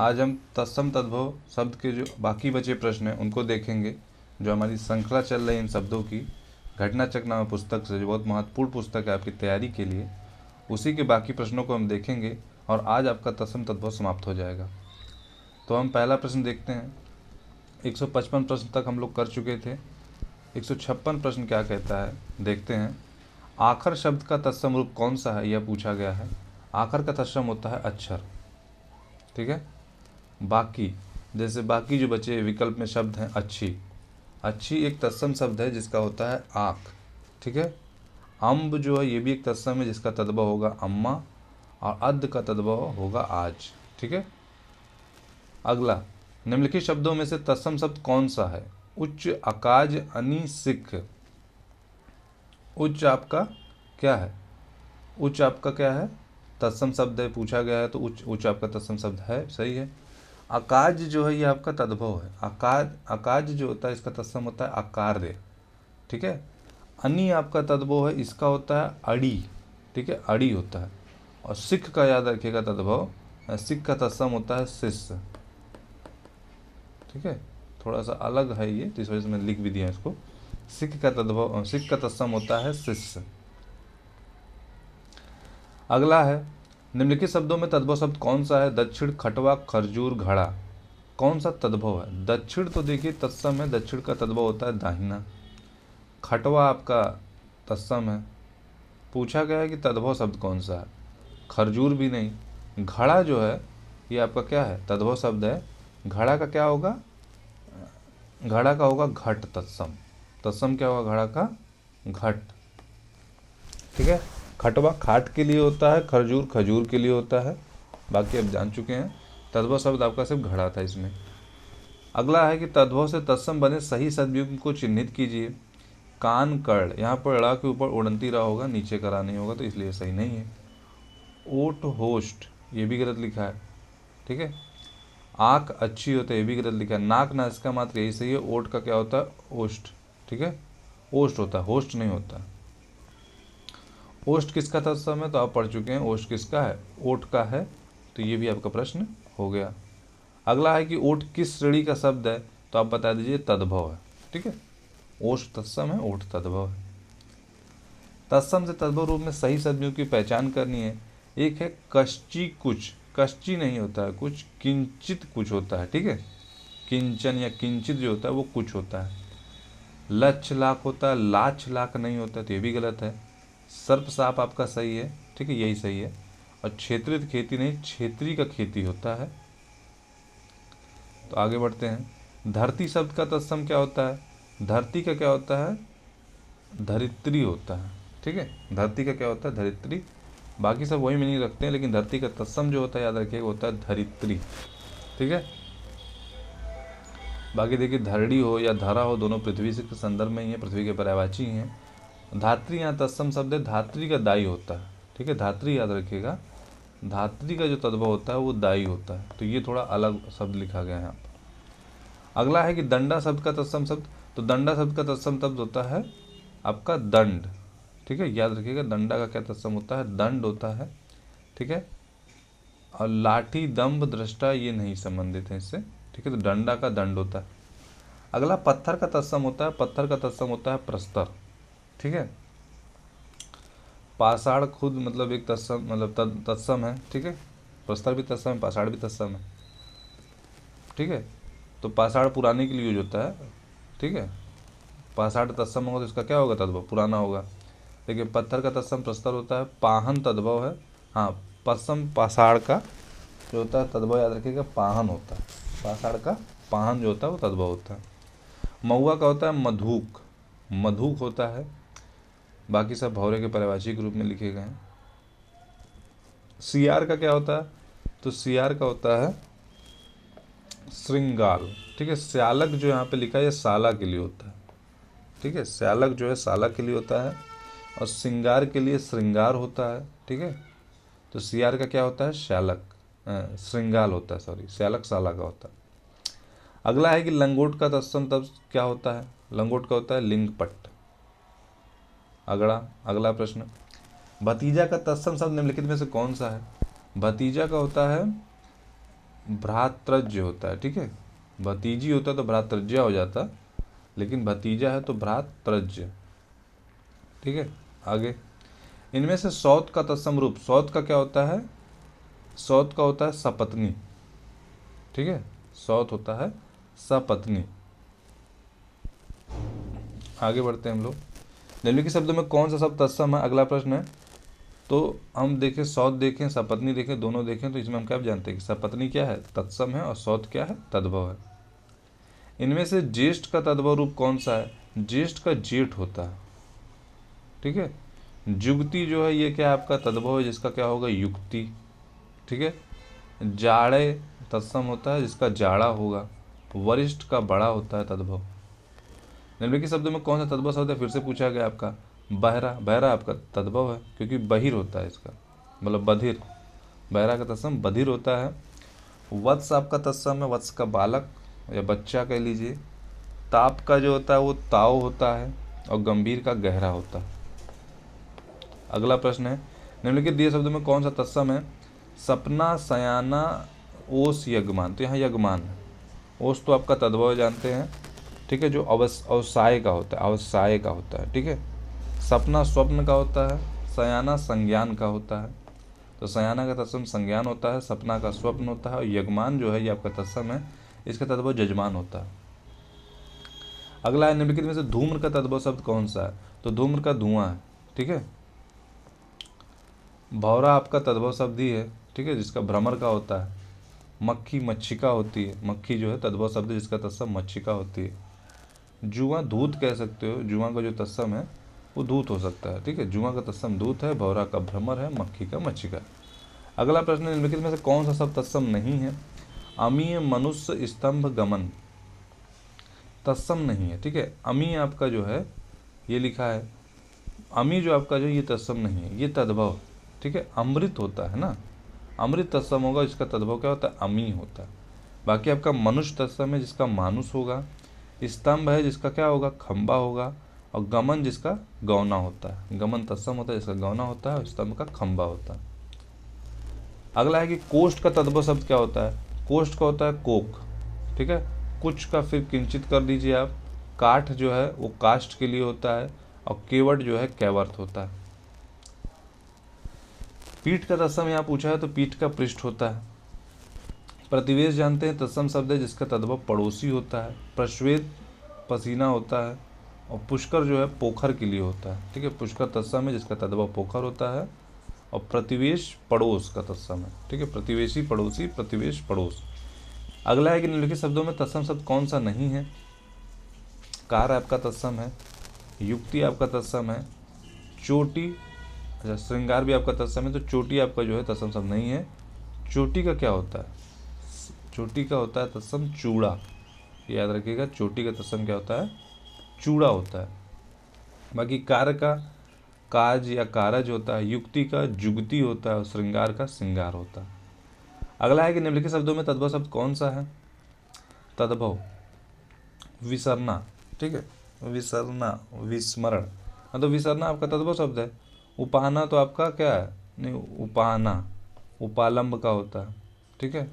आज हम तत्सम तद्भव शब्द के जो बाकी बचे प्रश्न हैं उनको देखेंगे। जो हमारी श्रृंखला चल रही है इन शब्दों की घटनाचक्र नामक पुस्तक से, जो बहुत महत्वपूर्ण पुस्तक है आपकी तैयारी के लिए, उसी के बाकी प्रश्नों को हम देखेंगे और आज आपका तत्सम तद्भव समाप्त हो जाएगा। तो हम पहला प्रश्न देखते हैं। 155 प्रश्न तक हम लोग कर चुके थे। 156 प्रश्न क्या कहता है देखते हैं। आखर शब्द का तत्सम रूप कौन सा है, यह पूछा गया है। आखर का तत्सम होता है अक्षर, ठीक है। बाकी, जैसे बाकी जो बचे विकल्प में शब्द हैं, अच्छी। अच्छी एक तत्सम शब्द है जिसका होता है आँख, ठीक है। अम्ब जो है ये भी एक तत्सम है जिसका तद्भव होगा अम्मा, और अद्ध का तद्भव होगा आज, ठीक है। अगला, निम्नलिखित शब्दों में से तत्सम शब्द कौन सा है। उच्च, अकाज, अनि, सिख। उच्च आपका क्या है, उच्च आपका क्या है, तत्सम शब्द है, पूछा गया है तो उच्च आपका तत्सम शब्द है, सही है। अकाज जो है ये आपका तद्भव है। अकाज जो होता है इसका तत्सम होता है अकार्य, ठीक है। अनि आपका तद्भव है, इसका होता है अड़ी, ठीक है, अड़ी होता है। और सिख का याद रखिएगा तद्भव, सिख का तत्सम होता है शिष्य, ठीक है। थोड़ा सा अलग है ये, तो इस वजह से मैंने लिख भी दिया इसको। सिख का तद्भव, सिख का तत्सम होता है शिष्य। अगला है, निम्नलिखित शब्दों में तद्भव शब्द कौन सा है। दक्षिण, खटवा, खरजूर, घड़ा। कौन सा तद्भव है। दक्षिण तो देखिए तत्सम है, दक्षिण का तद्भव होता है दाहिना। खटवा आपका तत्सम है, पूछा गया है कि तद्भव शब्द कौन सा है। खरजूर भी नहीं। घड़ा जो है ये आपका क्या है, तद्भव शब्द है। घड़ा का क्या होगा, घड़ा का होगा घट तत्सम। तत्सम क्या होगा घड़ा का, घट, ठीक है। खटवा खाट के लिए होता है, खरजूर खजूर के लिए होता है। बाकी आप जान चुके हैं। तद्भव शब्द आपका सिर्फ घड़ा था इसमें। अगला है कि तद्भव से तत्सम बने सही सदव्यूह को चिन्हित कीजिए। कान, कर्ण, यहाँ पर ड़ के ऊपर उड़ंती रहा होगा, नीचे करा नहीं होगा, तो इसलिए सही नहीं है। ओट, होस्ट, ये भी गलत लिखा है, ठीक है। आँख अच्छी होता है, ये भी गलत लिखा है। नाक, नासिका मात्र, यही सही है। ओट का क्या होता है, ओष्ठ, ठीक है, ओष्ठ होता है, होस्ट नहीं होता। ओष्ठ किसका तत्सम है, तो आप पढ़ चुके हैं ओष्ठ किसका है, ओट का है, तो ये भी आपका प्रश्न हो गया। अगला है कि ओट किस श्रेणी का शब्द है, तो आप बता दीजिए तद्भव है, ठीक है। ओष्ठ तत्सम है, ओट तद्भव है। तत्सम से तद्भव रूप में सही सदव्यूह की पहचान करनी है। एक है कश्ची कुछ, कश्ची नहीं होता है कुछ, किंचित कुछ होता है, ठीक है। किंचन या किंचित जो होता है वो कुछ होता है। लक्ष लाख होता है, लाछ लाख नहीं होता, तो ये भी गलत है। सर्प साप आपका सही है, ठीक है, यही सही है। और क्षेत्रित खेती नहीं, क्षेत्री का खेती होता है। तो आगे बढ़ते हैं। धरती शब्द का तत्सम क्या होता है। धरती का क्या होता है, धरित्री होता है, ठीक है। धरती का क्या होता है, धरित्री। बाकी सब वही मीनिंग रखते हैं, लेकिन धरती का तत्सम जो होता है याद रखिएगा होता है धरित्री, ठीक है। बाकी देखिए धरड़ी हो या धरा हो, दोनों पृथ्वी से के संदर्भ में ही है, पृथ्वी के पर्यायवाची ही हैं। धात्री यहाँ तत्सम शब्द है, धात्री का दाई होता है, ठीक है। धात्री याद रखिएगा, धात्री का जो तद्भव होता है वो दाई होता है, तो ये थोड़ा अलग शब्द लिखा गया है यहाँ पर। अगला है कि दंडा शब्द का तत्सम शब्द, तो दंडा शब्द का तत्सम शब्द होता है आपका दंड, ठीक है, याद रखिएगा। दंडा का क्या तत्सम होता है, दंड होता है, ठीक है। और लाठी, दंभ, दृष्टा ये नहीं संबंधित है इससे, ठीक है, तो डंडा का दंड होता है। अगला पत्थर का तत्सम होता है, पत्थर का तत्सम होता है प्रस्तर, ठीक है। पाषाण खुद मतलब एक तत्सम, मतलब तत्सम है, ठीक है। प्रस्तर भी तत्सम है, पाषाण भी तत्सम है, ठीक है। तो पाषाण पुराने के लिए यूज होता है, ठीक है। पाषाण तत्सम होगा तो इसका क्या होगा, तद्भव पुराना होगा। देखिए पत्थर का तत्सम प्रस्तर होता है, पाहन तद्भव है। हाँ, पश्चिम पाषाण का जो होता है तद्भव याद रखिएगा पाहन होता है। पाषाण का पाहन जो होता है वो तद्भव होता है। महुआ का होता है मधुक, मधुक होता है। बाकी सब भौरे के पर्यायवाची के रूप में लिखे गए हैं। सियार का क्या होता है, तो सियार का होता है श्रृंगाल, ठीक है। स्यालक जो यहाँ पे लिखा है ये साला के लिए होता है, ठीक है। स्यालक जो है साला के लिए होता है, और श्रृंगार के लिए श्रृंगार होता है, ठीक है। तो सियार का क्या होता है, श्यालक, श्रृंगाल होता है, सॉरी, स्यालक साला का होता है। अगला है कि लंगोट का तत्सम तब क्या होता है। लंगोट का होता है लिंगपट। अगला प्रश्न, भतीजा का तत्सम शब्द निम्नलिखित में से कौन सा है। भतीजा का होता है भ्रातृज्य होता है, ठीक है। भतीजी होता तो भ्रातृज्य हो जाता, लेकिन भतीजा है तो भ्रातृज्य, ठीक है। आगे, इनमें से सौत का तत्सम रूप, सौत का क्या होता है, सौत का होता है सपत्नी, ठीक है। सौत होता है सपत्नी। आगे बढ़ते हैं हम लोग। निम्नलिखित शब्दों में कौन सा शब्द तत्सम है, अगला प्रश्न है। तो हम देखें, सौत देखें, सपत्नी देखें, दोनों देखें, तो इसमें हम क्या जानते हैं कि सपत्नी क्या है, तत्सम है, और सौत क्या है, तद्भव है। इनमें से ज्येष्ठ का तद्भव रूप कौन सा है, ज्येष्ठ का जेठ होता है, ठीक है। जुगती जो है ये क्या है, आपका तद्भव है, जिसका क्या होगा, युक्ति, ठीक है। जाड़े तत्सम होता है, जिसका जाड़ा होगा। वरिष्ठ का बड़ा होता है तद्भव। निम्नलिखित शब्दों में कौन सा तद्भव शब्द है, फिर से पूछा गया आपका, बहरा, बहरा आपका तद्भव है, क्योंकि बहिर होता है इसका, मतलब बधिर, बहरा का तत्सम बधिर होता है। वत्स आपका तत्सम है, वत्स का बालक या बच्चा कह लीजिए। ताप का जो होता है वो ताव होता है, और गंभीर का गहरा होता है। अगला प्रश्न है, निम्नलिखित दिए शब्दों में कौन सा तत्सम है, सपना, सयाना, ओस, यजमान। तो यहाँ यजमान है। ओस तो आपका तद्भव जानते हैं, ठीक है, जो अवसाय का होता है, अवसाय का होता है, ठीक है। सपना स्वप्न का होता है, सयाना संज्ञान का होता है। तो सयाना का तत्सम संज्ञान होता है, सपना का स्वप्न होता है, और यजमान जो है ये आपका तत्सम है, इसका तद्भव जजमान होता है। अगला है, निम्नलिखित में से धूम्र का तद्भव शब्द कौन सा है। तो धूम्र का धुआं है, ठीक है। भौरा आपका तद्भव शब्द ही है, ठीक है, जिसका भ्रमर का होता है। मक्खी मच्छिका होती है, मक्खी जो है तद्भव शब्द जिसका तत्सम मच्छिका होती है। जुआ धूत कह सकते हो, जुआ का जो तत्सम है वो धूत हो सकता है, ठीक है। जुआ का तत्सम धूत है, भौरा का भ्रमर है, मक्खी का मच्छिका। अगला प्रश्न, निम्नलिखित में से कौन सा शब्द तत्सम नहीं है, अमीय, मनुष्य, स्तंभ, गमन। तत्सम नहीं है, ठीक है। अमी आपका जो है ये लिखा है, अमी जो आपका जो ये तत्सम नहीं है, ये तद्भव, ठीक है। अमृत होता है ना, अमृत तत्सम होगा, इसका तद्भव क्या होता है, अमी होता है। बाकी आपका मनुष्य तत्सम है, जिसका मानुष होगा। स्तंभ है, जिसका क्या होगा, खंबा होगा। और गमन जिसका गौना होता है, गमन तत्सम होता है, जिसका गौना होता है, और स्तंभ का खंबा होता है। अगला है कि कोष्ठ का तद्भव शब्द क्या होता है। कोष्ठ का होता है कोक, ठीक है। कुछ का फिर किंचित कर दीजिए आप। काठ जो है वो काष्ठ के लिए होता है, और केवट जो है कैवर्त होता है। पीठ का तत्सम यहाँ पूछा है, तो पीठ का पृष्ठ होता है। प्रतिवेश जानते हैं, तत्सम शब्द है जिसका तद्भव पड़ोसी होता है। प्रश्वेत पसीना होता है, और पुष्कर जो है पोखर के लिए होता है, ठीक है। पुष्कर तत्सम है, जिसका तद्भव पोखर होता है। और प्रतिवेश पड़ोस का तत्सम है, ठीक है। प्रतिवेशी, पड़ोसी, प्रतिवेश, पड़ोस। अगला है कि निम्नलिखित शब्दों में तत्सम शब्द कौन सा नहीं है। कार आपका तत्सम है, युक्ति आपका तत्सम है, चोटी, अच्छा श्रृंगार भी आपका तत्सम है, तो चोटी आपका जो है तत्सम शब्द नहीं है। चोटी का क्या होता है, चोटी का होता है तत्सम चूड़ा, याद रखिएगा। चोटी का तत्सम क्या होता है, चूड़ा होता है। बाकी कार का काज या कारज होता है, युक्ति का जुगती होता है, और श्रृंगार का श्रृंगार होता है। अगला है कि निम्नलिखित शब्दों में तद्भव शब्द कौन सा है। तद्भव विसरना, ठीक है। विसरना, विस्मरण, हाँ, तो विसरना आपका तद्भव शब्द है। उपाहना तो आपका क्या है, नहीं, उपाहना उपालंब का होता है, ठीक है।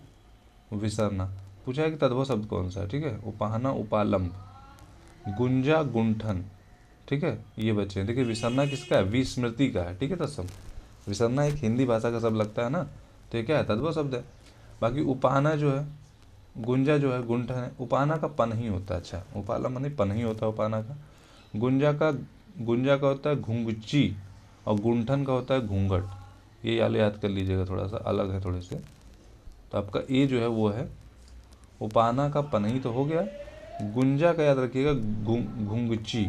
विसरना पूछा है कि तद्भव शब्द कौन सा है, ठीक है। उपाहना, उपालंब। गुंजा, गुंठन, ठीक है, ये बच्चे हैं। देखिए विसरना किसका है, विस्मृति का है, ठीक है। तत्सम विसरना एक हिंदी भाषा का शब्द लगता है ना, तो ये क्या है, तद्भव शब्द है। बाकी उपाहना जो है, गुंजा जो है, गुंठन है, उपाहना का पन ही होता है, अच्छा, उपालंब नहीं, पन ही होता है उपाहना का। गुंजा का होता है घुंगची, और गुंठन का होता है घूंघट। ये याद कर लीजिएगा, थोड़ा सा अलग है थोड़े से। तो आपका ए जो है वो है उपाहना का पन ही तो हो गया। गुंजा का याद रखिएगा घुंगची,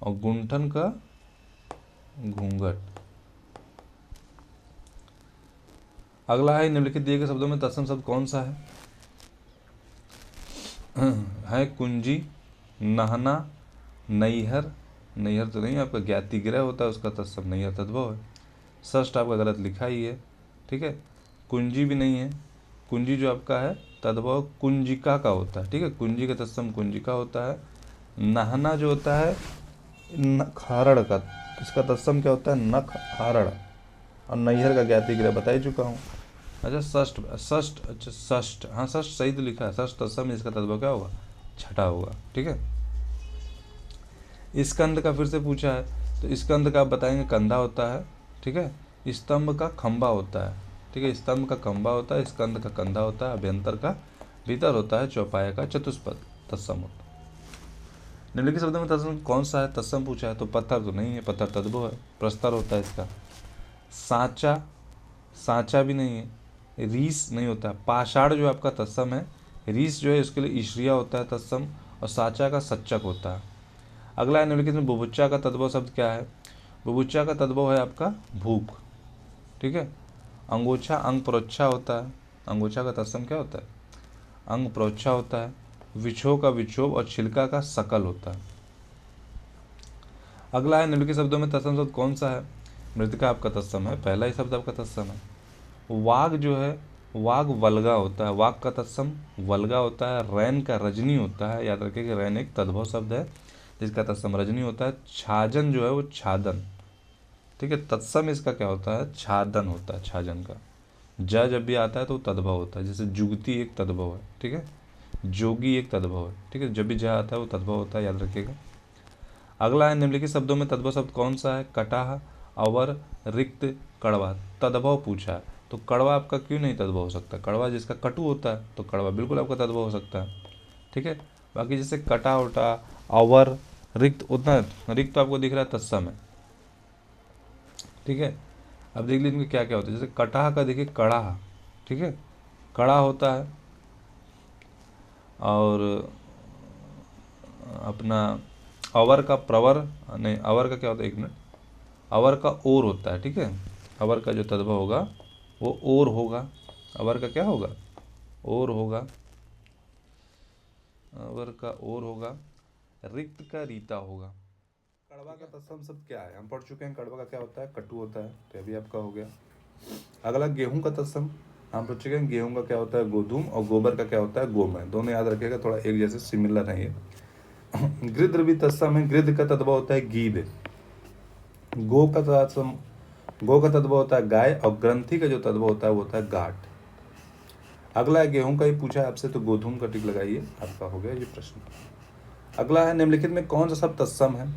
और गुंठन का घूंघट। अगला है, निम्नलिखित दिए गए शब्दों में तत्सम शब्द कौन सा है कुंजी, नहना, नैहर, नैहर तो नहीं, आपका ज्ञातिग्रह होता है, उसका तत्सम नैहर तद्भव है। षष्ठ आपका गलत लिखा ही है, ठीक है। कुंजी भी नहीं है, कुंजी जो आपका है तद्भव कुंजिका का होता है, ठीक है। कुंजी का तत्सम कुंजिका होता है। नहना जो होता है खारड़ का, इसका तत्सम क्या होता है? नख हारण। और नैहर का ज्ञाति गृह बता ही चुका हूँ। अच्छा षष्ठ, षष्ठ, अच्छा षष्ठ, हाँ षष्ठ सही तो लिखा है। षष्ठ तत्सम, इसका तत्व क्या होगा? छठा होगा। ठीक है। स्कंद का फिर से पूछा है, तो स्कंद का आप बताएंगे कंधा होता है। ठीक है। स्तंभ का खंभा होता है। ठीक है, स्तंभ का खंभा होता है, स्कंद का कंधा होता है, अभ्यंतर का भीतर होता है, चौपाया का चतुष्पद तत्सम होता है। निम्नलिखित शब्दों में तत्सम कौन सा है? तत्सम पूछा है तो पत्थर तो नहीं है, पत्थर तद्भव है, प्रस्तर होता है इसका। सांचा, सांचा भी नहीं है। रीस नहीं होता है। पाषाण जो आपका तत्सम है, रीस जो है इसके लिए ईश्रिया होता है तत्सम, और साचा का सच्चक होता है। अगला है निम्नलिखित में बुभुक्षा का तद्भव शब्द क्या है? बुभुक्षा का तद्भव है आपका भूख। ठीक है। अंगोछा अंग प्रोच्छा होता है। अंगोछा का तत्सम क्या होता है? अंग प्रोच्छा होता है। विक्षोभ का विक्षोभ और छिलका का सकल होता है। अगला है निम्नलिखित शब्दों में तत्सम शब्द कौन सा है? मृतिका आपका तत्सम है, पहला ही शब्द आपका तत्सम है। वाग जो है, वाग वल्गा होता है, वाग का तत्सम वल्गा होता है। रैन का रजनी होता है, याद रखिए कि रैन एक तद्भव शब्द है जिसका तत्सम रजनी होता है। छाजन जो है वो छादन। ठीक है, तत्सम इसका क्या होता है? छादन होता है, छाजन का। ज जब भी आता है तो तद्भव होता है, जैसे जुगती एक तद्भव है। ठीक है, जोगी एक तद्भव है। ठीक है, जब भी ज आता है वो तद्भव होता है, याद रखिएगा। अगला है निम्नलिखित शब्दों में तद्भव शब्द कौन सा है? कटाह, अवर, रिक्त, कड़वा। तद्भव पूछा है तो कड़वा आपका क्यों नहीं तद्भव हो सकता? कड़वा जिसका कटु होता है तो कड़वा बिल्कुल आपका तद्भव हो सकता है। ठीक है। बाकी जैसे कटा उटा, अवर, रिक्त, उतना रिक्त तो आपको दिख रहा है तत्सम है। ठीक है। अब देख लीजिए इनके क्या क्या होता है। जैसे कटाह का देखिए कड़ाह। ठीक है, कड़ा होता है। और अपना अवर का प्रवर, नहीं अवर का क्या होता है, एक मिनट, अवर का ओर होता है। ठीक है, अवर का जो तद्भव होगा वो ओर होगा। अवर का क्या होगा? ओर होगा। अवर का ओर होगा। रिक्त का रीता होगा। कड़वा का तत्सम शब्द क्या है? हम पढ़ चुके हैं कड़वा का क्या होता है? कटु होता है, तो अभी आपका हो गया। अगला गेहूं का तत्सम, हम पढ़ चुके हैं गेहूं का क्या होता है? गोधूम, और गोबर का क्या होता है? गोमय। दोनों याद रखिएगा, थोड़ा एक जैसे सिमिलर है ये। गृध्र भी तत्सम है। गृध्र का तद्भव होता है गीध। गो का तत्सम, गो का तद्भव होता है गाय, और ग्रंथि का जो तद्भव होता है वो होता है गाठ। अगला गेहूं का ही पूछा है आपसे, तो गोधूम का टिक लगाइए, आपका हो गया ये प्रश्न। अगला है निम्नलिखित में कौन सा शब्द तत्सम है?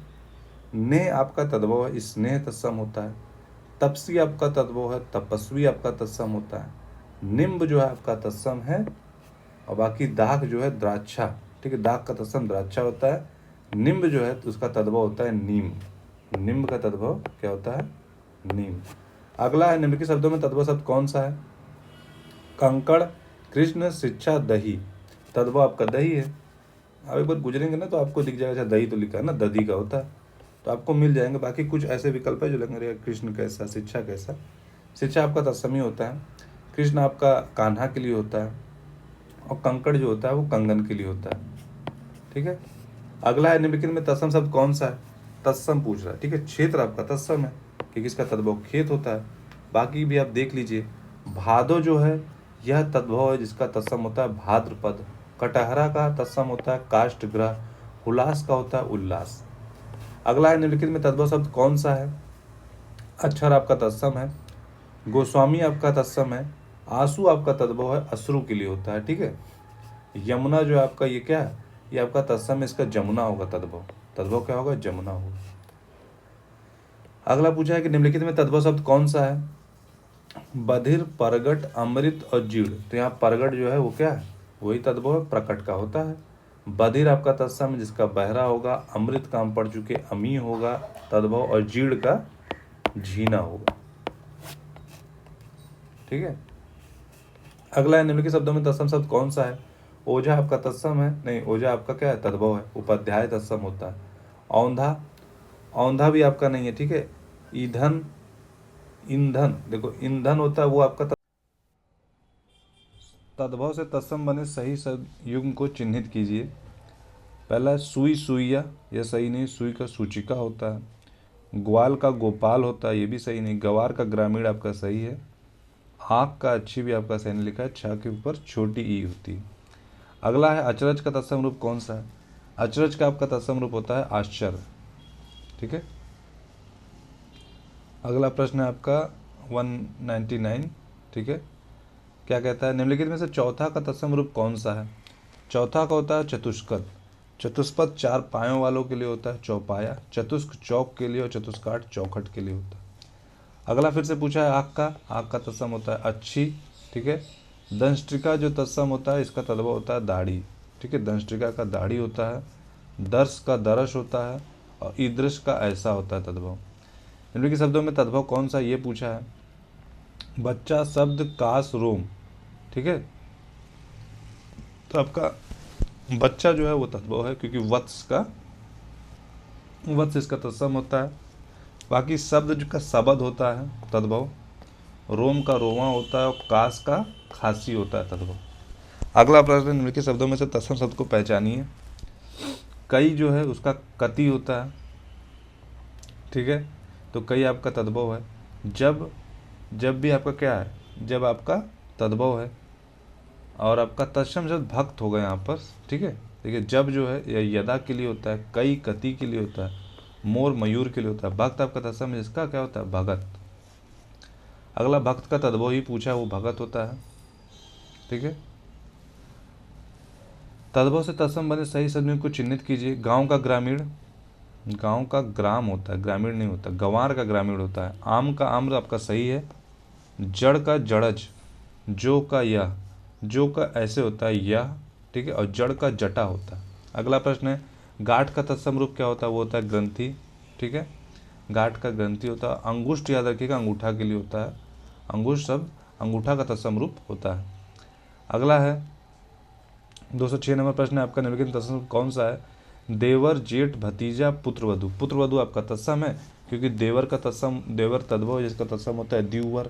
ने आपका तद्भव है, स्नेह तत्सम होता है। तपसी आपका तद्भव है, तपस्वी आपका तत्सम होता है। निम्ब जो है आपका तत्सम है, और बाकी दाग जो है द्राक्षा। ठीक है, दाग का तत्सम द्राक्षा होता है। निम्ब जो है तो उसका तद्भव होता है नीम। निम्ब का तद्भव क्या होता है? नीम। अगला है निम्नलिखित शब्दों में तद्भव शब्द कौन सा है? कंकड़, कृष्ण, शिक्षा, दही। तद्भव आपका दही है। आप एक बार गुजरेंगे ना तो आपको दिख जाएगा, अच्छा दही तो लिखा है ना, दधी का होता है, तो आपको मिल जाएंगे। बाकी कुछ ऐसे विकल्प है जो लगेंगे कृष्ण कैसा, शिक्षा कैसा। शिक्षा आपका तत्सम ही होता है। कृष्ण आपका कान्हा के लिए होता है, और कंकड़ जो होता है वो कंगन के लिए होता है। ठीक है। अगला है निम्नलिखित में तत्सम शब्द कौन सा है? तत्सम पूछ रहा है। ठीक है, क्षेत्र आपका तत्सम है क्योंकि इसका तद्भव खेत होता है। बाकी भी आप देख लीजिए। भादो जो है यह तद्भव है जिसका तत्सम होता है भाद्रपद। कटहरा का तत्सम होता है काष्ठग्रह। हुलास का होता है उल्लास। अगला है निम्नलिखित में तद्भव शब्द कौन सा है? अक्षर आपका तत्सम है। गोस्वामी आपका तत्सम है। आंसू आपका तद्भव है, अश्रु के लिए होता है। ठीक है। यमुना जो है आपका ये क्या है? ये आपका तत्सम है, इसका जमुना होगा तद्भव। तद्भव क्या होगा? जमुना होगा। अगला पूछा है कि निम्नलिखित में तद्भव शब्द कौन सा है? बधिर, परगट, अमृत और जीड़। तो यहाँ परगट जो है वो क्या है? वही तद्भव प्रकट का होता है। बधिर आपका तत्सम है जिसका बहरा होगा। अमृत का हम पढ़ चुके अमी होगा तद्भव, और जीड़ का झीना होगा। ठीक है। अगला है निम्नलिखित शब्दों में तत्सम शब्द कौन सा है? ओझा आपका तत्सम है, नहीं ओझा आपका क्या है? तद्भव है। उपाध्याय तत्सम होता है। औंधा, औंधा भी आपका नहीं है। ठीक है। ईंधन, ईंधन देखो ईंधन होता है वो आपका तद्भव से तत्सम बने सही शब्द युग्म को चिन्हित कीजिए। पहला है सुई, सुइया, यह सही नहीं, सुई का सूचिका होता है। ग्वाल का गोपाल होता है, ये भी सही नहीं। गवार का ग्रामीण आपका सही है। आँख का अच्छी भी आपका सही नहीं लिखा है, छा के ऊपर छोटी ई होती है। अगला है अचरज का तत्सम रूप कौन सा है? अचरज का आपका तत्सम रूप होता है आश्चर्य। ठीक है। अगला प्रश्न है आपका 199, ठीक है। क्या कहता है, निम्नलिखित में से चौथा का तत्सम रूप कौन सा है। चौथा का होता है चतुष्पद। चतुष्पद 4 पायों वालों के लिए होता है चौपाया। चतुष्क चौक के लिए और चतुष्काठ चौखट के लिए होता है। अगला फिर से पूछा है आग का तत्सम होता है अच्छी, ठीक है। दंष्ट्रिका जो तत्सम होता है इसका तद्भव होता है दाढ़ी, ठीक है। दंष्ट्रिका का दाढ़ी होता है। दर्श का दरश होता है और ईदृश का ऐसा होता है तद्भव। निम्नलिखित शब्दों में तद्भव कौन सा ये पूछा है। बच्चा शब्द कास रोम, ठीक है। तो आपका बच्चा जो है वो तद्भव है, क्योंकि वत्स इसका तत्सम होता है। बाकी शब्द का शब्द होता है तद्भव। रोम का रोवां होता है और कास का खांसी होता है तद्भव। अगला प्रश्न, निम्नलिखित शब्दों में से तत्सम शब्द को पहचानिए। कई जो है उसका कति होता है, ठीक है। तो कई आपका तद्भव है। जब भी आपका क्या है, जब आपका तद्भव है। और आपका तत्सम शब्द भक्त होगा यहाँ पर, ठीक है। देखिए जब जो है यदा के लिए होता है, कई कति के लिए होता है, मोर मयूर के लिए होता है, भक्त आपका तत्सम है जिसका क्या होता है भगत। अगला भक्त का तद्भव ही पूछा है, वो भगत होता है, ठीक है। तद्भव से तत्सम बने सही शब्द को चिन्हित कीजिए। गांव का ग्रामीण, गांव का ग्राम होता है, ग्रामीण नहीं होता। गंवार का ग्रामीण होता है। आम का आम्र आपका सही है। जड़ का जड़ज, जो का यह, जो का ऐसे होता है यह, ठीक है। और जड़ का जटा होता है। अगला प्रश्न है, गांठ का तत्सम रूप क्या होता है, वो होता है ग्रंथि, ठीक है। गांठ का ग्रंथि होता है। अंगुष्ठ याद रखिएगा, अंगूठा के लिए होता है। अंगुष्ठ शब्द अंगूठा का तत्सम रूप होता है। अगला है 206 नंबर प्रश्न है आपका, निम्नलिखित तत्सम कौन सा है। देवर जेठ भतीजा पुत्रवधु। पुत्रवधु आपका तत्सम है, क्योंकि देवर का तत्सम, देवर तद्भव जिसका तत्सम होता है द्विवर।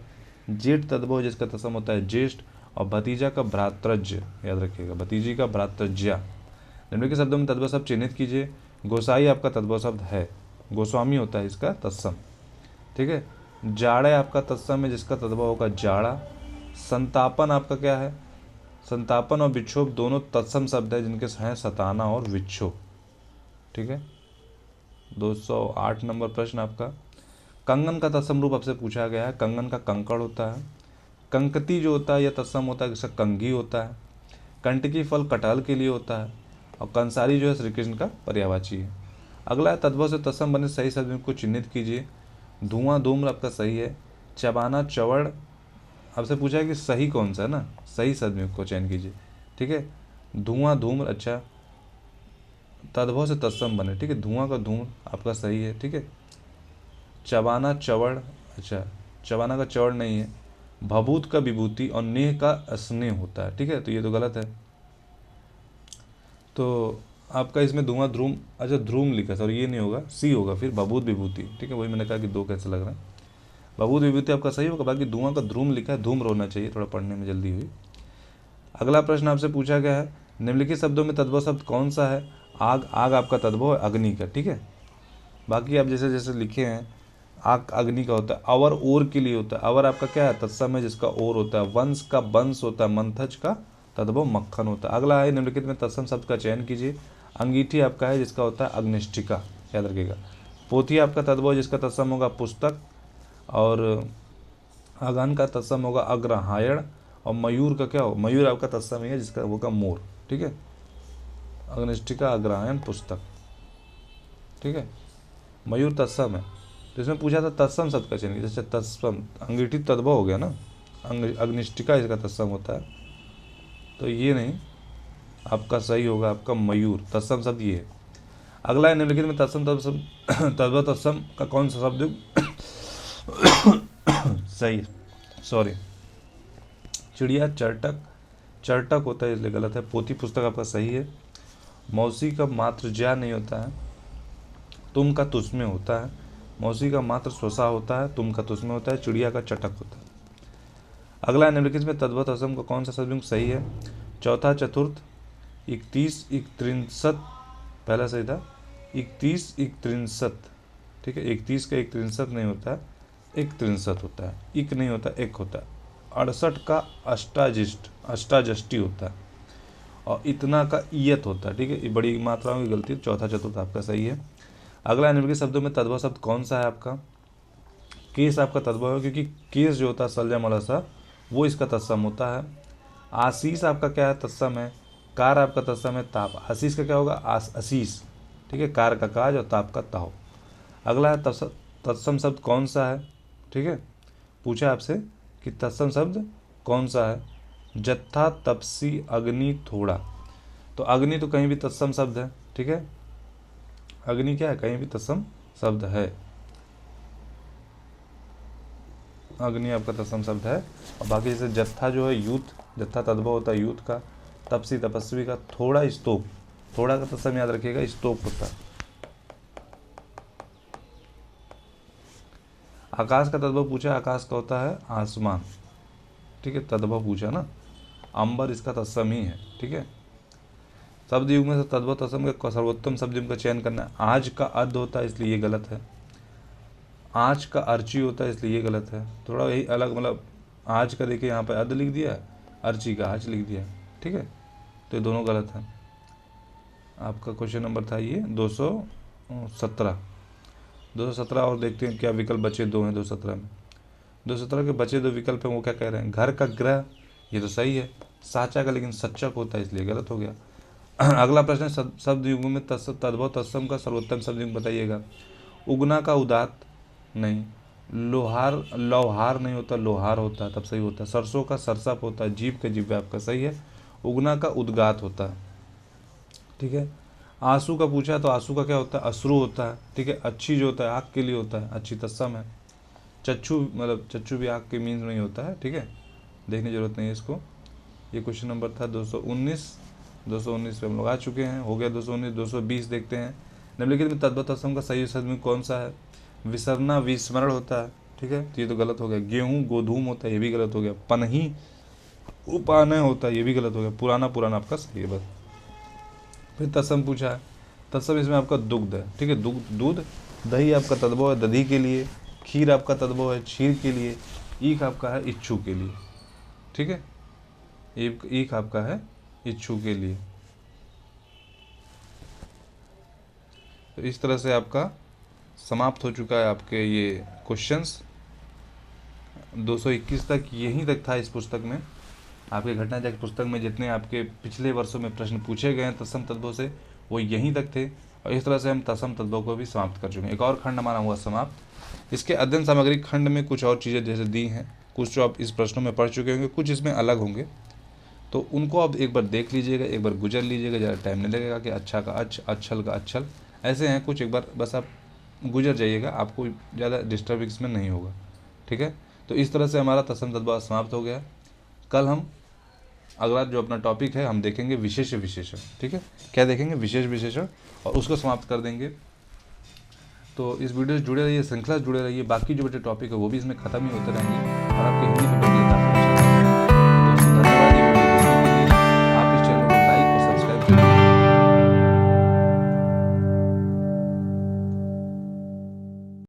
जेठ तद्भव जिसका तत्सम होता है ज्येष्ठ। और भतीजा का भ्रातृज्य, याद रखिएगा, भतीजी का भ्रातृज्या। निम्नलिखित शब्दों में तद्भव शब्द चिन्हित कीजिए। गोसाई आपका तद्भव शब्द है, गोस्वामी होता है इसका तत्सम, ठीक है। जाड़े आपका तत्सम है जिसका तद्भव होगा जाड़ा। संतापन आपका क्या है, संतापन और विक्षोभ दोनों तत्सम शब्द है जिनके हैं सताना और विक्षोभ, ठीक है। 208 नंबर प्रश्न आपका, कंगन का तत्सम रूप आपसे पूछा गया है। कंगन का कंकड़ होता है। कंकती जो होता है यह तत्सम होता है जिसका कंघी होता है। कंटकी फल कटहल के लिए होता है। और कंसारी जो है श्री कृष्ण का पर्यायवाची है। अगला है तद्भव से तत्सम बने सही शब्द को चिन्हित कीजिए। धुआं धूम्र आपका सही है। चबाना चवड़ आपसे पूछा है कि सही कौन सा है ना, सही शब्द को चयन कीजिए, ठीक है। धुआं धूम्र, अच्छा तद्भव से तत्सम बने, ठीक है। धुआं का धूम्र आपका सही है, ठीक है। चबाना चवड़, अच्छा चबाना का चवड़ नहीं है। भभूत का विभूति और नेह का स्नेह होता है, ठीक है। तो ये तो गलत है। तो आपका इसमें धुआं ध्रुम, अच्छा ध्रुम लिखा सर, ये नहीं होगा, सी होगा फिर भभूत विभूति, ठीक है। वही मैंने कहा कि दो कैसे लग रहा है। भभूत विभूति आपका सही होगा, बाकी धुआं का ध्रुम लिखा है, धूम्र होना चाहिए, थोड़ा पढ़ने में जल्दी हुई। अगला प्रश्न आपसे पूछा गया है, निम्नलिखित शब्दों में तद्भव शब्द कौन सा है। आग, आग आपका तद्भव है अग्नि का, ठीक है। बाकी आप जैसे जैसे लिखे हैं, आग अग्नि का होता है। अवर ओर के लिए होता है। अवर आपका क्या है, तत्सम है जिसका ओर होता है। वंश का बंश होता है। मंथज का तद्भव मक्खन होता है। अगला है, निम्नलिखित में तत्सम शब्द का चयन कीजिए। अंगीठी आपका है जिसका होता है अग्निष्ठिका, याद रखिएगा। पोथी आपका तद्भव जिसका तत्सम होगा पुस्तक। और अगहन का तत्सम होगा अग्रहायण। और मयूर का क्या हो, मयूर आपका तत्सम है जिसका होगा मोर, ठीक है। अग्निष्ठिका अग्रहायण पुस्तक, ठीक है। मयूर तत्सम है। तो इसमें पूछा था तत्सम शब्द का चयन, जैसे तत्सम अंगीठी तद्भव हो गया ना, अग्निष्ठिका इसका तत्सम होता है, तो ये नहीं, आपका सही होगा आपका मयूर, तत्सम शब्द ये है। अगला है, निम्नलिखित में तत्सम तद्भव तत्सम का कौन सा शब्द सही, सॉरी, चिड़िया चरटक, चरटक होता है इसलिए गलत है। पोथी पुस्तक आपका सही है। मौसी का मात्र ज्या नहीं होता है, तुम का तुस्में होता है। मौसी का मात्र स्वसा होता है, तुम का तुस्में होता है। चिड़िया का चटक होता है। अगला निम्नलिखित में तद्भव तत्सम का कौन सा शब्द सही है। चौथा चतुर्थ, 31 इकत्रिंशत, पहला सही था 31 इकत्रिंशत, ठीक है। 31 का इकत्रिंशत नहीं होता है, इकत्रिंशत होता है। इक नहीं होता, एक होता है। 68 का अष्टाजिष्ट, अष्टाजष्टी होता है। और इतना का ईयत होता है, ठीक है। ये बड़ी मात्राओं की गलती। चौथा चतुर्थ आपका सही है। अगला निम्नलिखित शब्दों में तद्भव शब्द कौन सा है आपका। केस आपका तद्भव है, क्योंकि केस जो होता है सलजम सा वो इसका तत्सम होता है। आशीष आपका क्या है, तत्सम है। कार आपका तत्सम है ताप। आशीष का क्या होगा, आशीष, ठीक है, कार का काज और ताप का ताव। अगला है तत्सम शब्द कौन सा है, ठीक है, पूछा आपसे कि तत्सम शब्द कौन सा है। जत्था, तपसी, अग्नि, थोड़ा। तो अग्नि तो कहीं भी तत्सम शब्द है, ठीक है, अग्नि क्या है, कहीं भी तत्सम शब्द है, अग्नि आपका तत्सम शब्द है। और बाकी जैसे जत्था जो है यूथ, जत्था तद्भव होता है यूथ का। तपसी तपस्वी का। थोड़ा स्तूप, थोड़ा का तत्सम याद रखिएगा स्तूप होता है। आकाश का तद्भव पूछा, आकाश का होता है आसमान, ठीक है, तद्भव पूछा ना। अंबर इसका तत्सम ही है, ठीक है। शब्द युग में से तद्भव तत्सम का सर्वोत्तम शब्द युग का चयन करना है। आज का अध होता है इसलिए ये गलत है। आज का अर्ची होता है इसलिए ये गलत है। थोड़ा यही अलग, मतलब आज का देखिए यहाँ पे अध लिख दिया है, अर्ची का आज लिख दिया है, ठीक है, तो ये दोनों गलत है। आपका क्वेश्चन नंबर था ये 217। और देखते हैं क्या विकल्प बचे दो हैं 217 में। 217 के बचे दो विकल्प हैं, वो क्या कह रहे हैं। घर का ग्रह, ये तो सही है। साचा का लेकिन सच्चक होता है इसलिए गलत हो गया। अगला प्रश्न है शब्द युग में तद्भव तत्सम का सर्वोत्तम शब्द युग बताइएगा। उगना का उदात नहीं। लौहार नहीं होता, लोहार होता है तब सही होता है। सरसों का सरसप होता है। जीव का जीव आपका सही है। उगना का उद्गात होता है, ठीक है। आंसू का पूछा तो आंसू का क्या होता है, अश्रु होता है, ठीक है। अच्छी जो होता है आग के लिए होता है, अच्छी तत्सम है। चच्चू, मतलब चच्चू भी आग के मीन्स नहीं होता है, ठीक है, देखने की जरूरत नहीं है इसको। ये क्वेश्चन नंबर था 219 पे हम लोग आ चुके हैं, हो गया 219। 220 देखते हैं। निम्नलिखित में तद्भव तत्सम का सही शब्द में कौन सा है। विसरना विस्मरण होता है, ठीक है, तो ये तो गलत हो गया। गेहूँ गोधूम होता है, ये भी गलत हो गया। पनही उपानय होता है, ये भी गलत हो गया। पुराना आपका सही है बस। फिर तत्सम पूछा है, तत्सम इसमें आपका दुग्ध है, ठीक है, दूध। दही आपका तद्भव है दधी के लिए। खीर आपका तद्भव है क्षीर के लिए। ईख आपका है इच्छु के लिए, ठीक है, ईख आपका है इच्छु के लिए। तो इस तरह से आपका समाप्त हो चुका है आपके ये क्वेश्चंस। 221 तक यहीं तक था इस पुस्तक में। आपके घटना चक्र पुस्तक में जितने आपके पिछले वर्षों में प्रश्न पूछे गए हैं तत्सम तद्भव से, वो यहीं तक थे। और इस तरह से हम तत्सम तद्भव को भी समाप्त कर चुके हैं। एक और खंड हमारा हुआ समाप्त। इसके अध्ययन सामग्री खंड में कुछ और चीज़ें जैसे दी हैं, कुछ जो आप इस प्रश्नों में पढ़ चुके होंगे, कुछ इसमें अलग होंगे, तो उनको आप एक बार देख लीजिएगा, एक बार गुजर लीजिएगा, ज़्यादा टाइम नहीं लगेगा। कि अच्छा का अच्छ, अच्छल का अच्छल, ऐसे हैं कुछ, एक बार बस आप गुजर जाइएगा, आपको ज़्यादा डिस्टर्ब इसमें नहीं होगा, ठीक है। तो इस तरह से हमारा तत्सम तद्भव समाप्त हो गया। कल हम अगला जो अपना टॉपिक है हम देखेंगे विशेष विशेषण, ठीक है, क्या देखेंगे, विशेष विशेषण, और उसको समाप्त कर देंगे। तो इस वीडियो से जुड़े रहिए, श्रृंखला से जुड़े रहिए। बाकी जो बचे टॉपिक है वो भी इसमें ख़त्म ही होते रहेंगे और आपके हिंदी